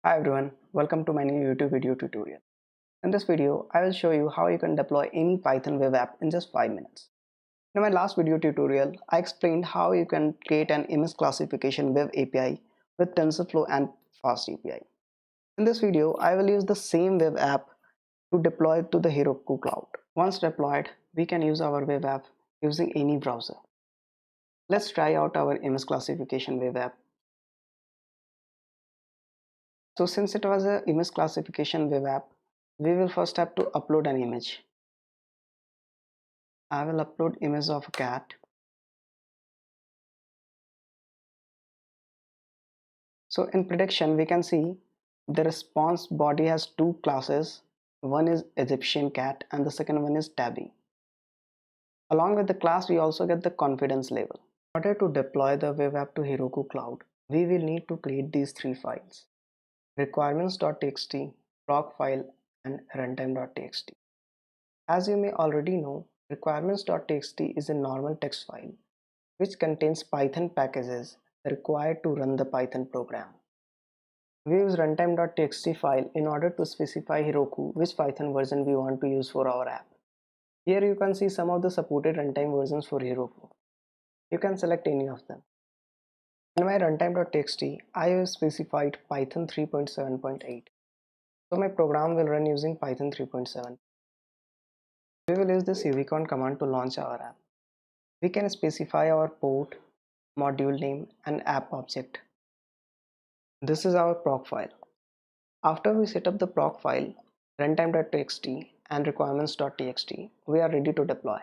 Hi everyone, welcome to my new YouTube video tutorial. In this video, I will show you how you can deploy any Python web app in just 5 minutes. In my last video tutorial, I explained how you can create an image classification web API with TensorFlow and FastAPI. In this video, I will use the same web app to deploy to the Heroku Cloud. Once deployed, we can use our web app using any browser. Let's try out our image classification web app. So since it was an image classification web app, we will first have to upload an image. I will upload image of a cat. So in prediction, we can see the response body has two classes. One is Egyptian cat and the second one is tabby. Along with the class, we also get the confidence level. In order to deploy the web app to Heroku Cloud, we will need to create these three files: requirements.txt, proc file, and runtime.txt. As you may already know, requirements.txt is a normal text file which contains Python packages required to run the Python program. We use runtime.txt file in order to specify Heroku which Python version we want to use for our app. Here you can see some of the supported runtime versions for Heroku. You can select any of them. In my runtime.txt, I have specified Python 3.7.8. So my program will run using Python 3.7. We will use this uvcon command to launch our app. We can specify our port, module name, and app object. This is our proc file. After we set up the proc file, runtime.txt and requirements.txt, we are ready to deploy.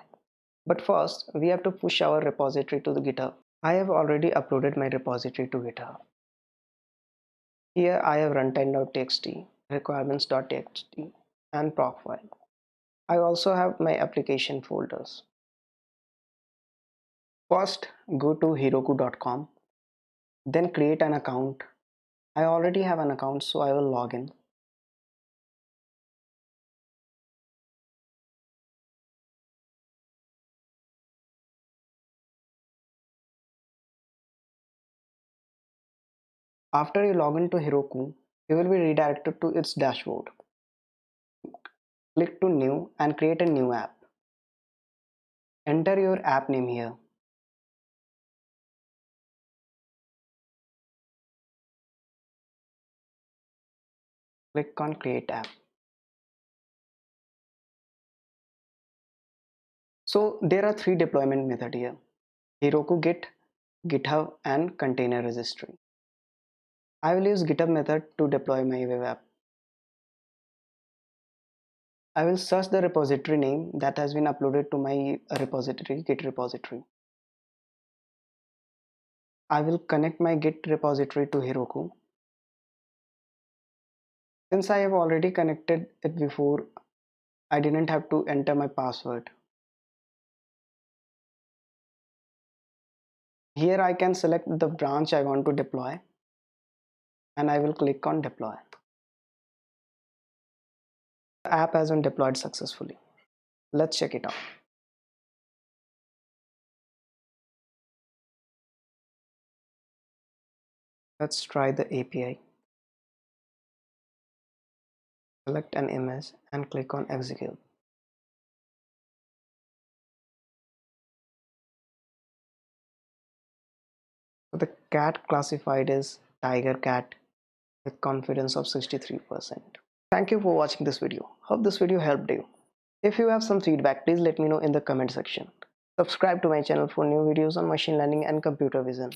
But first, we have to push our repository to the GitHub. I have already uploaded my repository to GitHub. Here I have runtime.txt, requirements.txt, and proc file. I also have my application folders. First, go to heroku.com, then create an account. I already have an account, so I will log in. After you log into Heroku, you will be redirected to its dashboard. Click to New and create a new app. Enter your app name here. Click on Create App. So there are three deployment methods here: Heroku Git, GitHub, and Container Registry. I will use GitHub method to deploy my web app. I will search the repository name that has been uploaded to my repository, Git repository. I will connect my Git repository to Heroku. Since I have already connected it before, I didn't have to enter my password. Here I can select the branch I want to deploy and I will click on deploy. The app has been deployed successfully. Let's check it out. Let's try the API. Select an image and click on execute. So the cat classified is tiger cat with confidence of 63%. Thank you for watching this video. Hope this video helped you. If you have some feedback, please let me know in the comment section. Subscribe to my channel for new videos on machine learning and computer vision.